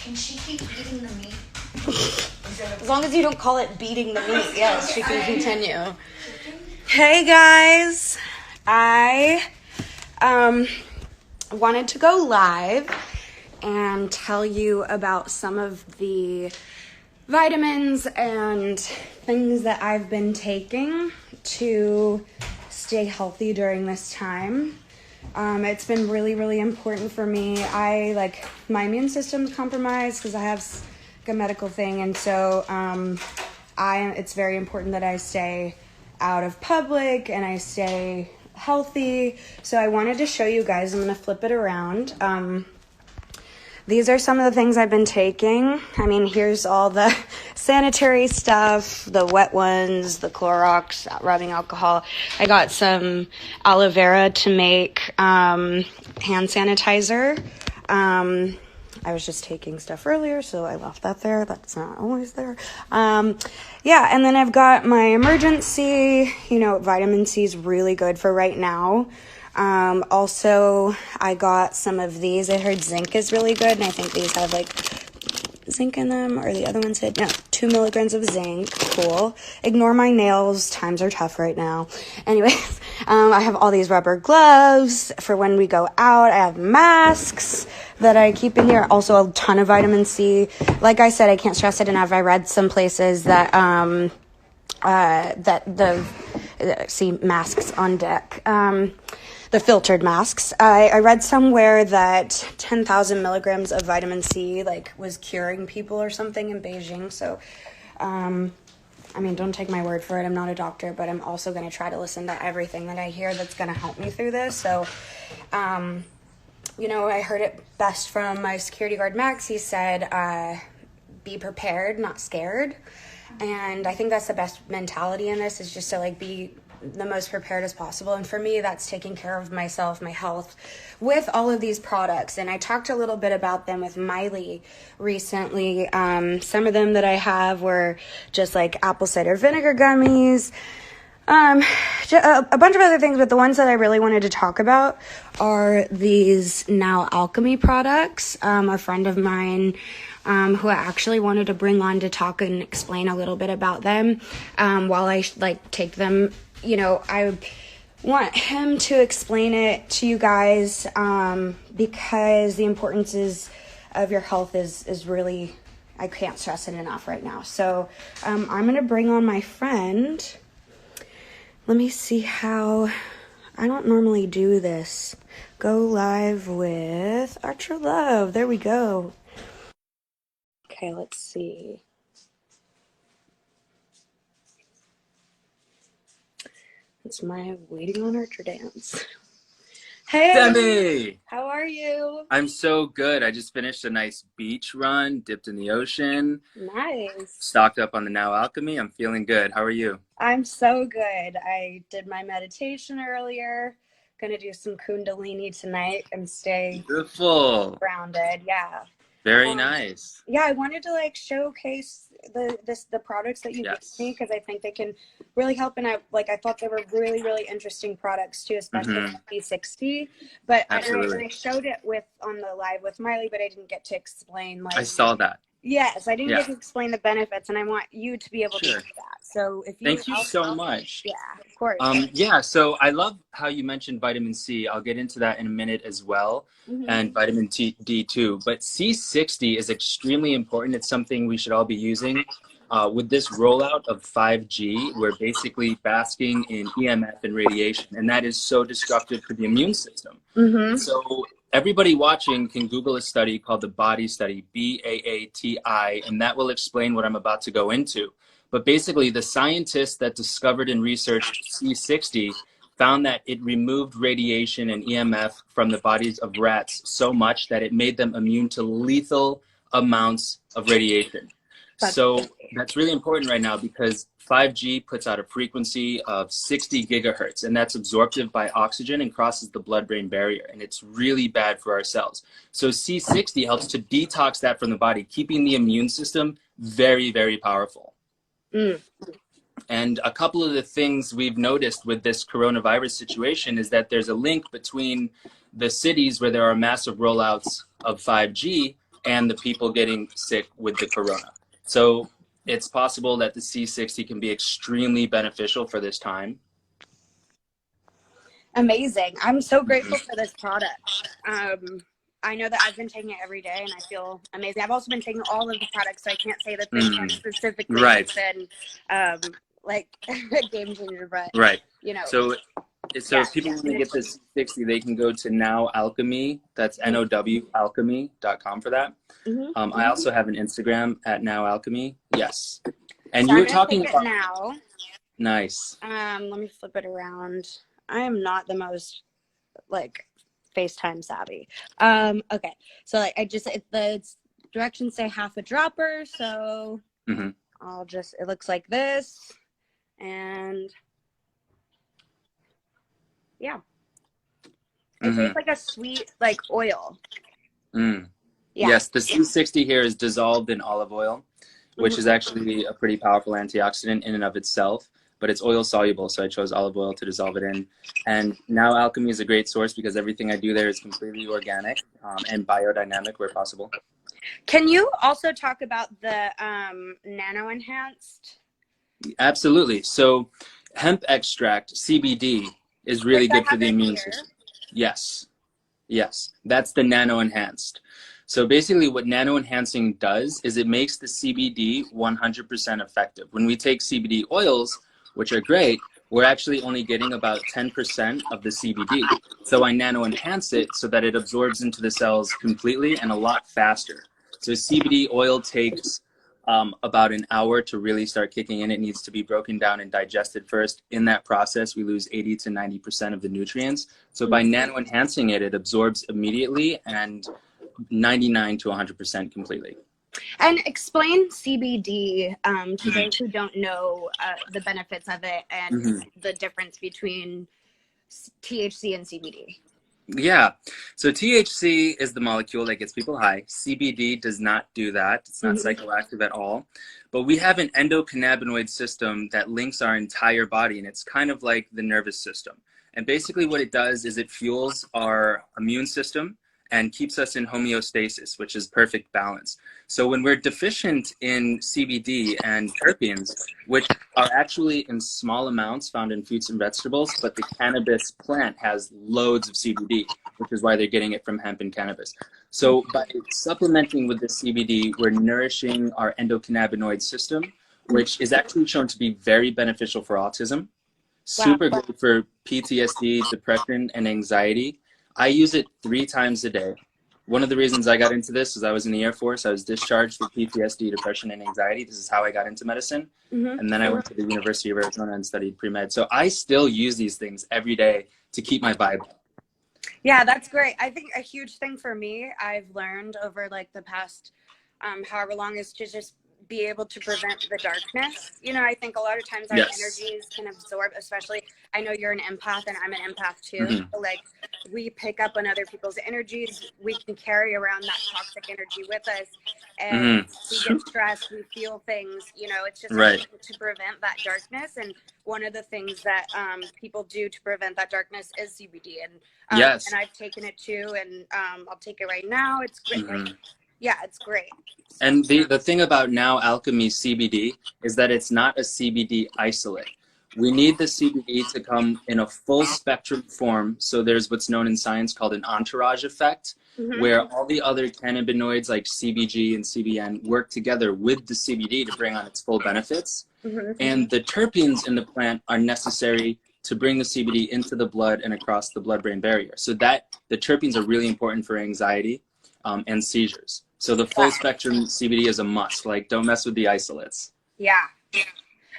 Can she keep eating the meat? As long as you don't call it beating the meat, yes, she can continue. Hey guys, I wanted to go live and tell you about some of the vitamins and things that I've been taking to stay healthy during this time. It's been really, really important for me. My immune system's compromised because I have a medical thing, and so it's very important that I stay out of public and I stay healthy. So I wanted to show you guys. I'm gonna flip it around. These are some of the things I've been taking. I mean, here's all the sanitary stuff, the wet ones, the Clorox, rubbing alcohol. I got some aloe vera to make hand sanitizer. I was just taking stuff earlier, so I left that there. That's not always there. Yeah, and then I've got my emergency. Vitamin C is really good for right now. Also, I got some of these. I heard zinc is really good, and I think these have zinc in them, or the other ones had 2 milligrams of zinc. Cool. Ignore my nails. Times are tough right now. Anyways, I have all these rubber gloves for when we go out. I have masks that I keep in here. Also, a ton of vitamin C. Like I said, I can't stress it enough. I read some places that see masks on deck. The filtered masks. I read somewhere that 10,000 milligrams of vitamin C was curing people or something in Beijing. So, don't take my word for it. I'm not a doctor, but I'm also going to try to listen to everything that I hear that's going to help me through this. So, I heard it best from my security guard, Max. He said, be prepared, not scared. And I think that's the best mentality in this, is just to be the most prepared as possible. And for me, that's taking care of myself, my health, with all of these products. And I talked a little bit about them with Miley recently. Some of them that I have were just apple cider vinegar gummies, a bunch of other things, but the ones that I really wanted to talk about are these Now Alchemy products. A friend of mine who I actually wanted to bring on to talk and explain a little bit about them while I take them. I want him to explain it to you guys because the importance of your health is really, I can't stress it enough right now. So I'm going to bring on my friend. Let me see how, I don't normally do this. Go live with Archer Love. There we go. Okay, let's see. It's my waiting on her to dance. Hey, Demi! How are you? I'm so good. I just finished a nice beach run, dipped in the ocean. Nice. Stocked up on the Now Alchemy. I'm feeling good. How are you? I'm so good. I did my meditation earlier. Gonna do some Kundalini tonight and stay Beautiful. grounded. Yeah. Very nice. Yeah, I wanted to showcase the products that you give me, because I think they can really help. And I thought they were really, really interesting products too, especially C60. But I showed it on the live with Miley, but I didn't get to explain I saw that. Yes, I didn't get to explain the benefits, and I want you to be able to do that. So if you Thank you so much. Yeah, of course. So I love how you mentioned vitamin C. I'll get into that in a minute as well, and vitamin D too. But C60 is extremely important. It's something we should all be using. With this rollout of 5G, we're basically basking in EMF and radiation, and that is so destructive for the immune system. So everybody watching can Google a study called the Body Study, BAATI, and that will explain what I'm about to go into. But basically, the scientists that discovered and researched C60 found that it removed radiation and EMF from the bodies of rats so much that it made them immune to lethal amounts of radiation. So that's really important right now, because 5G puts out a frequency of 60 gigahertz, and that's absorptive by oxygen and crosses the blood-brain barrier, and it's really bad for our cells. So C60 helps to detox that from the body, keeping the immune system very, very powerful. And a couple of the things we've noticed with this coronavirus situation is that there's a link between the cities where there are massive rollouts of 5G and the people getting sick with the corona. So it's possible that the C60 can be extremely beneficial for this time. Amazing. I'm so grateful for this product. I know that I've been taking it every day and I feel amazing. I've also been taking all of the products, so I can't say that this one specifically has been like a game changer, but you know. So if people want to get this 60, they can go to Now Alchemy. That's NOW alchemy.com for that. I also have an Instagram at Now Alchemy. Yes. And so you were talking about now. Nice. Let me flip it around. I am not the most like FaceTime savvy. Okay. So like the directions say half a dropper, so I'll just, it looks like this, and yeah. It tastes like a sweet like oil. Yeah. Yes, the C60 here is dissolved in olive oil, which is actually a pretty powerful antioxidant in and of itself, but it's oil soluble, so I chose olive oil to dissolve it in. And Now Alchemy is a great source because everything I do there is completely organic and biodynamic where possible. Can you also talk about the nano enhanced? Absolutely. So hemp extract, CBD, is really good for the immune system. Yes. Yes. That's the nano enhanced. So basically what nano enhancing does is it makes the CBD 100% effective. When we take CBD oils, which are great, we're actually only getting about 10% of the CBD. So I nano enhance it so that it absorbs into the cells completely and a lot faster. So CBD oil takes about an hour to really start kicking in. It needs to be broken down and digested first. In that process, we lose 80 to 90% of the nutrients. So by nano enhancing it, it absorbs immediately and 99 to 100% completely. And explain CBD to those who don't know the benefits of it and the difference between THC and CBD. Yeah. So THC is the molecule that gets people high. CBD does not do that. It's not psychoactive at all. But we have an endocannabinoid system that links our entire body, and it's kind of like the nervous system. And basically what it does is it fuels our immune system and keeps us in homeostasis, which is perfect balance. So when we're deficient in CBD and terpenes, which are actually in small amounts found in fruits and vegetables, but the cannabis plant has loads of CBD, which is why they're getting it from hemp and cannabis. So by supplementing with the CBD, we're nourishing our endocannabinoid system, which is actually shown to be very beneficial for autism, super good for PTSD, depression, and anxiety. I use it 3 times a day. One of the reasons I got into this is I was in the Air Force. I was discharged for PTSD, depression, and anxiety. This is how I got into medicine. And then I went to the University of Arizona and studied pre-med. So I still use these things every day to keep my vibe up. Yeah, that's great. I think a huge thing for me, I've learned over like the past however long, is to just be able to prevent the darkness. You know, I think a lot of times our energies can absorb, especially, I know you're an empath and I'm an empath too. So like we pick up on other people's energies. We can carry around that toxic energy with us, and we get stressed, we feel things, you know, it's just to prevent that darkness. And one of the things that people do to prevent that darkness is CBD. And and I've taken it too, and I'll take it right now. It's great. Like, yeah, it's great. And the thing about Now Alchemy CBD is that it's not a CBD isolate. We need the CBD to come in a full spectrum form. So there's what's known in science called an entourage effect, where all the other cannabinoids like CBG and CBN work together with the CBD to bring on its full benefits. And the terpenes in the plant are necessary to bring the CBD into the blood and across the blood-brain barrier. So that the terpenes are really important for anxiety and seizures. So the full spectrum CBD is a must. Like, don't mess with the isolates. Yeah.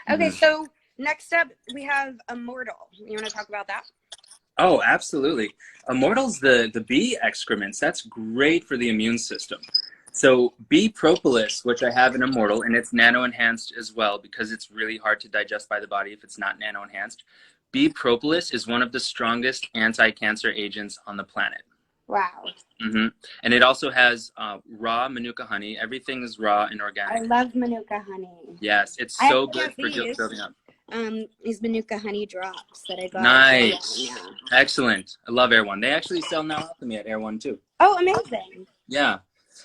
Okay, so next up we have Immortal. You want to talk about that? Oh, absolutely. Immortal's the bee excrements. That's great for the immune system. So bee propolis, which I have in Immortal, and it's nano-enhanced as well because it's really hard to digest by the body if it's not nano-enhanced. Bee propolis is one of the strongest anti-cancer agents on the planet. Wow. And it also has raw manuka honey. Everything is raw and organic. I love manuka honey. Yes, it's so good for building up. These manuka honey drops that I got. Nice. Excellent. I love Air One. They actually sell Now Alchemy at Air One too. Oh, amazing. Yeah.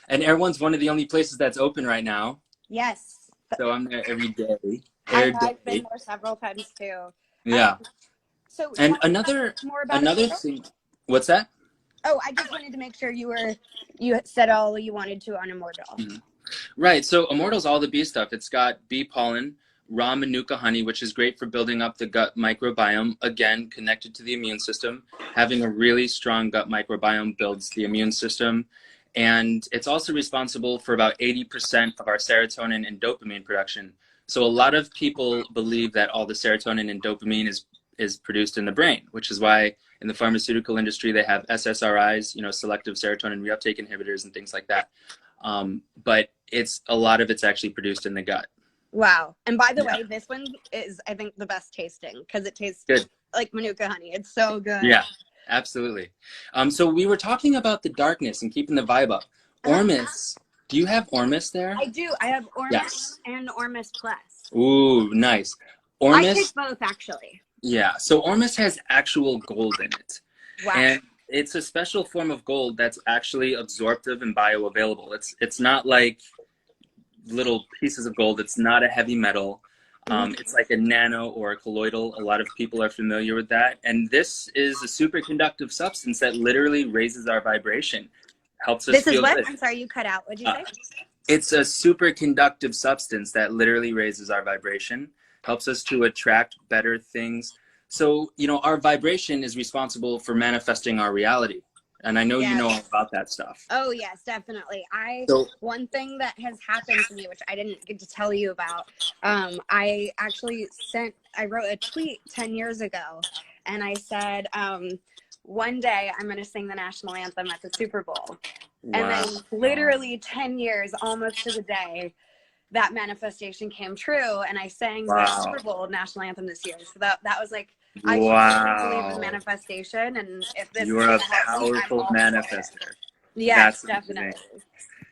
And Erewhon's one of the only places that's open right now. Yes. So I'm there every day. I've been there several times too. Yeah. So And tell me more about another Immortals. thing. What's that? Oh, I just wanted to make sure you said all you wanted to on Immortal. Mm-hmm. Right. So Immortal's all the bee stuff. It's got bee pollen, raw manuka honey, which is great for building up the gut microbiome. Again, connected to the immune system. Having a really strong gut microbiome builds the immune system. And it's also responsible for about 80% of our serotonin and dopamine production. So a lot of people believe that all the serotonin and dopamine is produced in the brain, which is why in the pharmaceutical industry they have SSRIs, selective serotonin reuptake inhibitors and things like that. But a lot of it's actually produced in the gut. Wow. And by the way, this one is, I think, the best tasting because it tastes good, like Manuka honey. It's so good. Yeah, absolutely. So we were talking about the darkness and keeping the vibe up. Ormus, do you have Ormus there? I do. I have Ormus Yes. and Ormus Plus. Ooh, nice. Ormus, I take both, actually. Yeah, so Ormus has actual gold in it. Wow. And it's a special form of gold that's actually absorptive and bioavailable. It's not like little pieces of gold. It's not a heavy metal. It's like a nano or a colloidal. A lot of people are familiar with that. And this is a superconductive substance that literally raises our vibration. Helps us This feel is what? good. I'm sorry, you cut out. What'd you say? It's a superconductive substance that literally raises our vibration. Helps us to attract better things. So, our vibration is responsible for manifesting our reality. And I know you know all about that stuff. Oh, yes, definitely. One thing that has happened to me, which I didn't get to tell you about, I wrote a tweet 10 years ago, and I said, one day I'm going to sing the national anthem at the Super Bowl. Wow. And then literally 10 years, almost to the day, that manifestation came true, and I sang the Super Bowl national anthem this year. So that was like, I truly believe in manifestation, and if this you're a powerful manifester. Yes, definitely.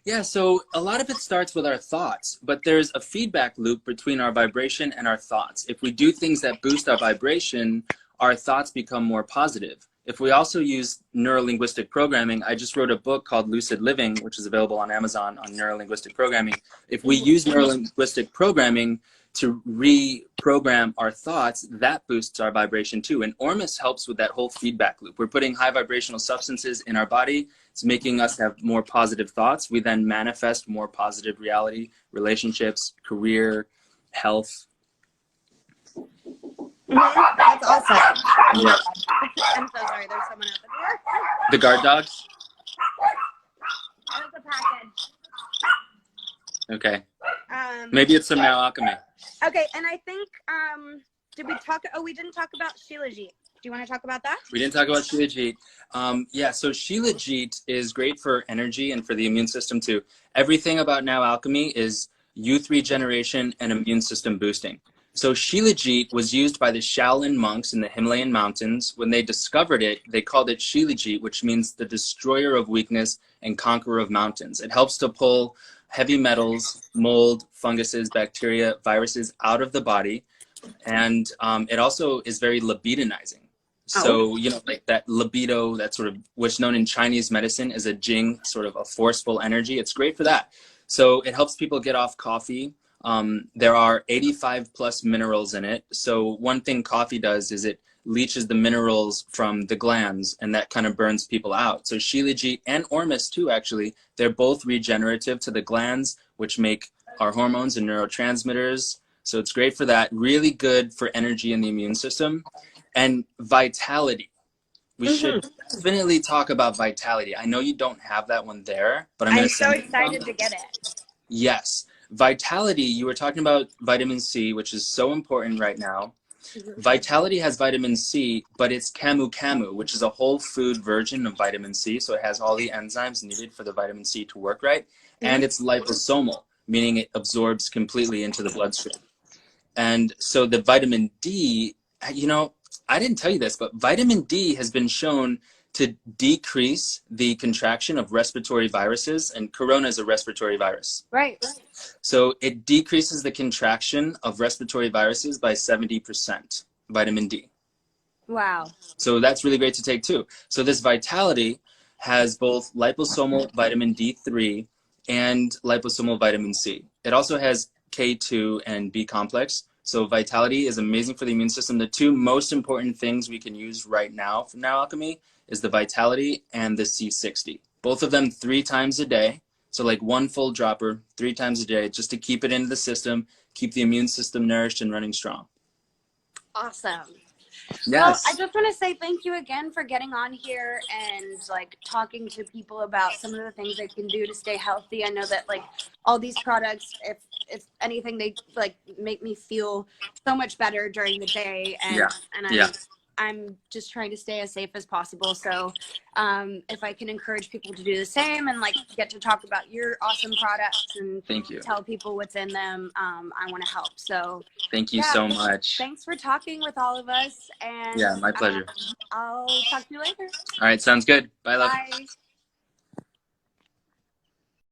Yeah, so a lot of it starts with our thoughts, but there's a feedback loop between our vibration and our thoughts. If we do things that boost our vibration, our thoughts become more positive. If we also use neurolinguistic programming, I just wrote a book called Lucid Living, which is available on Amazon on neurolinguistic programming. If we use neurolinguistic programming to reprogram our thoughts, that boosts our vibration too. And Ormus helps with that whole feedback loop. We're putting high vibrational substances in our body. It's making us have more positive thoughts. We then manifest more positive reality, relationships, career, health. That's awesome. Yeah. I'm so sorry. There's someone at the door. The guard dogs? There's a package. Okay. Maybe it's some Now Alchemy. Okay, and I think, we didn't talk about Shilajit. Do you want to talk about that? We didn't talk about Shilajit. So Shilajit is great for energy and for the immune system too. Everything about Now Alchemy is youth regeneration and immune system boosting. So Shilajit was used by the Shaolin monks in the Himalayan mountains. When they discovered it, they called it Shilajit, which means the destroyer of weakness and conqueror of mountains. It helps to pull heavy metals, mold, funguses, bacteria, viruses out of the body. And it also is very libidinizing. So, like that libido, that sort of, what's known in Chinese medicine as a jing, sort of a forceful energy. It's great for that. So it helps people get off coffee. There are 85 plus minerals in it. So one thing coffee does is it leaches the minerals from the glands, and that kind of burns people out. So Shilajit and Ormus too, actually, they're both regenerative to the glands, which make our hormones and neurotransmitters. So it's great for that. Really good for energy in the immune system. And vitality. We should definitely talk about vitality. I know you don't have that one there, but I'm so excited to get it. Yes. Vitality, you were talking about vitamin C, which is so important right now. Vitality has vitamin C, but it's camu, which is a whole food version of vitamin C. So it has all the enzymes needed for the vitamin C to work right. And it's liposomal, meaning it absorbs completely into the bloodstream. And so the vitamin D, I didn't tell you this, but vitamin D has been shown to decrease the contraction of respiratory viruses, and corona is a respiratory virus. Right. So it decreases the contraction of respiratory viruses by 70%, vitamin D. Wow. So that's really great to take too. So this vitality has both liposomal vitamin D3 and liposomal vitamin C. It also has K2 and B complex. So Vitality is amazing for the immune system. The two most important things we can use right now from Now Alchemy is the Vitality and the C60. Both of them 3 times a day. So like one full dropper 3 times a day, just to keep it into the system, keep the immune system nourished and running strong. Awesome. Well, I Yes. just want to say thank you again for getting on here and like talking to people about some of the things they can do to stay healthy. I know that like all these products, if anything, they like make me feel so much better during the day, Yeah. and Yeah. I'm just trying to stay as safe as possible. So if I can encourage people to do the same and like get to talk about your awesome products and Thank you. tell people what's in them, I want to help. So Thank you yeah, so much. thanks for talking with all of us, and Yeah, my pleasure. I'll talk to you later. All right, sounds good. Bye, love. Bye.